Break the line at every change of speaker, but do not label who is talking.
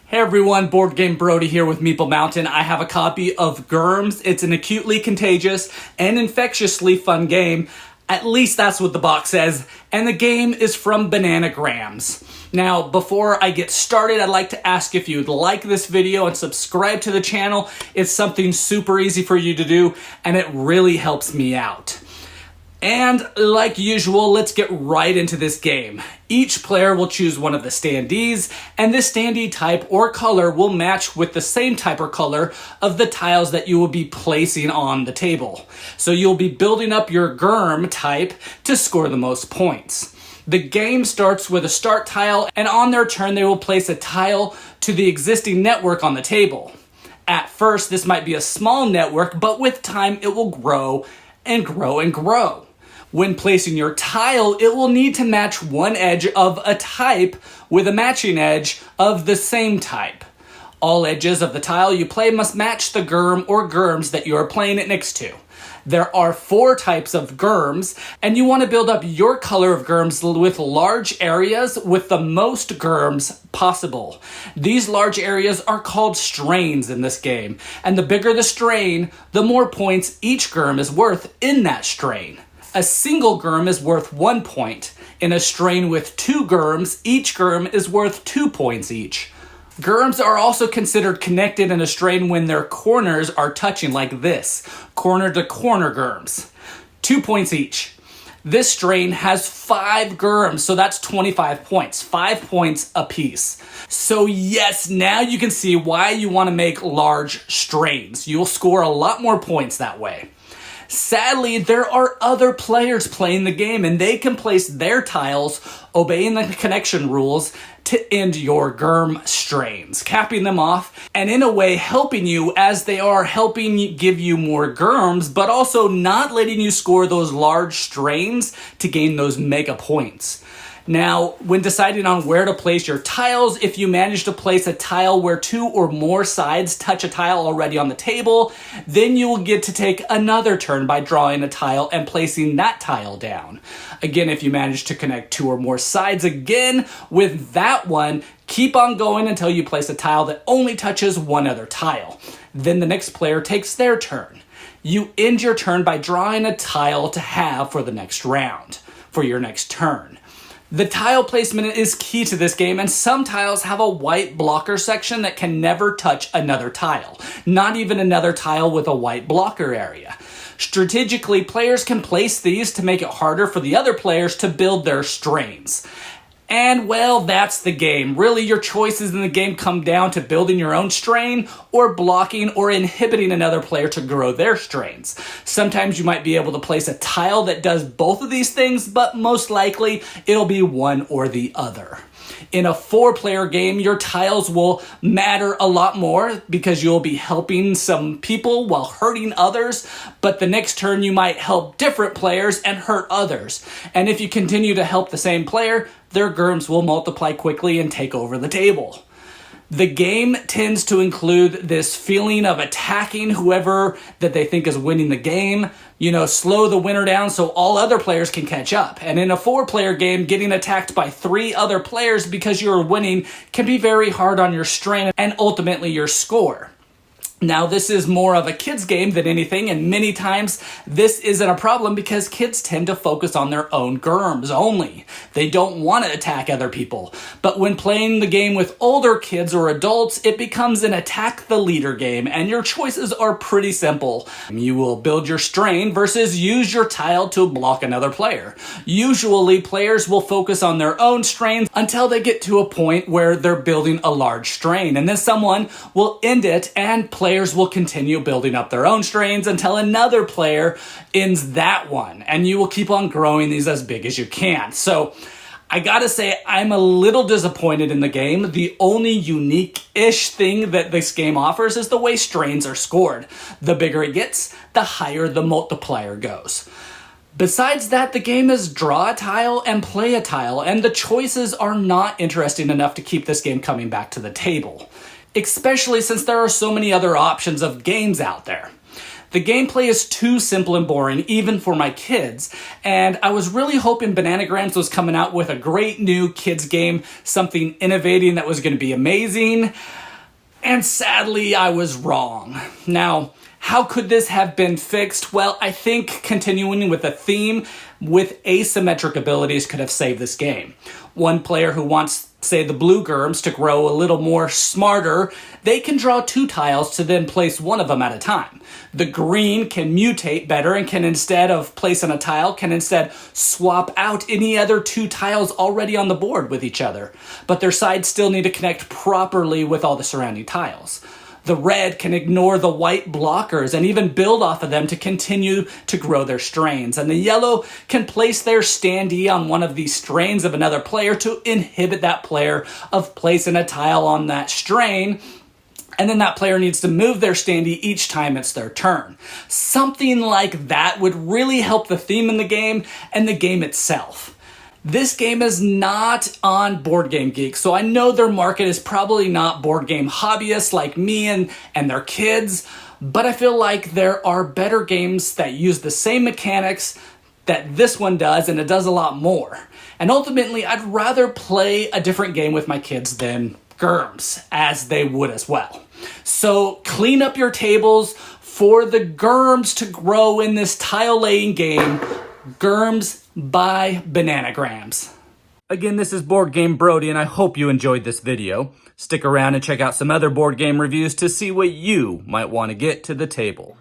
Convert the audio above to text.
Hey everyone, Boardgame Brody here with Meeple Mountain. I have a copy of Germs. It's an acutely contagious and infectiously fun game. At least that's what the box says. And the game is from bananagrams. Now, before I get started, I'd like to ask if you'd like this video and subscribe to the channel. It's something super easy for you to do, and it really helps me out. And like usual, let's get right into this game. Each player will choose one of the standees, and this standee type or color will match with the same type or color of the tiles that you will be placing on the table. So you'll be building up your Germ type to score the most points. The game starts with a start tile, and on their turn they will place a tile to the existing network on the table. At first, this might be a small network, but with time it will grow and grow and grow. When placing your tile, it will need to match one edge of a type with a matching edge of the same type. All edges of the tile you play must match the Germ or Gurms that you are playing it next to. There are 4 types of Germs, and you want to build up your color of Germs with large areas with the most Germs possible. These large areas are called strains in this game, and the bigger the strain, the more points each Germ is worth in that strain. A single Germ is worth 1 point. In a strain with 2 Germs, each Germ is worth 2 points each. Germs are also considered connected in a strain when their corners are touching like this. Corner to corner Germs. 2 points each. This strain has 5 Germs, so that's 25 points. 5 points apiece. So yes, now you can see why you want to make large strains. You'll score a lot more points that way. Sadly, there are other players playing the game, and they can place their tiles, obeying the connection rules, to end your Germ strains, capping them off, and in a way helping you as they are helping give you more Germs, but also not letting you score those large strains to gain those mega points. Now, when deciding on where to place your tiles, if you manage to place a tile where 2 or more sides touch a tile already on the table, then you will get to take another turn by drawing a tile and placing that tile down. Again, if you manage to connect 2 or more sides again with that one, keep on going until you place a tile that only touches one other tile. Then the next player takes their turn. You end your turn by drawing a tile to have for the next round, for your next turn. The tile placement is key to this game, and some tiles have a white blocker section that can never touch another tile, not even another tile with a white blocker area. Strategically, players can place these to make it harder for the other players to build their strains. And well, that's the game. Really, your choices in the game come down to building your own strain or blocking or inhibiting another player to grow their strains. Sometimes you might be able to place a tile that does both of these things, but most likely it'll be one or the other. In a 4-player game, your tiles will matter a lot more because you'll be helping some people while hurting others, but the next turn you might help different players and hurt others. And if you continue to help the same player, their Germs will multiply quickly and take over the table. The game tends to include this feeling of attacking whoever that they think is winning the game. Slow the winner down so all other players can catch up. And in a 4-player game, getting attacked by 3 other players because you're winning can be very hard on your strain and ultimately your score. Now, this is more of a kid's game than anything, and many times this isn't a problem because kids tend to focus on their own Germs only. They don't want to attack other people. But when playing the game with older kids or adults, it becomes an attack the leader game, and your choices are pretty simple. You will build your strain versus use your tile to block another player. Usually, players will focus on their own strains until they get to a point where they're building a large strain, and then someone will end it and players will continue building up their own strains until another player ends that one, and you will keep on growing these as big as you can. So I gotta say, I'm a little disappointed in the game. The only unique-ish thing that this game offers is the way strains are scored. The bigger it gets, the higher the multiplier goes. Besides that, the game is draw a tile and play a tile, and the choices are not interesting enough to keep this game coming back to the table, especially since there are so many other options of games out there. The gameplay is too simple and boring, even for my kids, and I was really hoping Bananagrams was coming out with a great new kids game, something innovating that was going to be amazing, and sadly I was wrong. Now, how could this have been fixed? Well, I think continuing with the theme with asymmetric abilities could have saved this game. One player who wants, say, the blue Gurms to grow a little more smarter, they can draw 2 tiles to then place one of them at a time. The green can mutate better and can, instead of placing a tile, can instead swap out any other 2 tiles already on the board with each other. But their sides still need to connect properly with all the surrounding tiles. The red can ignore the white blockers and even build off of them to continue to grow their strains. And the yellow can place their standee on one of these strains of another player to inhibit that player of placing a tile on that strain. And then that player needs to move their standee each time it's their turn. Something like that would really help the theme in the game and the game itself. This game is not on Board Game Geek, so I know their market is probably not board game hobbyists like me and their kids, but I feel like there are better games that use the same mechanics that this one does, and it does a lot more. And ultimately, I'd rather play a different game with my kids than Germs, as they would as well. So clean up your tables for the Germs to grow in this tile-laying game. Germs by Bananagrams. Again, this is Boardgame Brody, and I hope you enjoyed this video. Stick around and check out some other board game reviews to see what you might want to get to the table.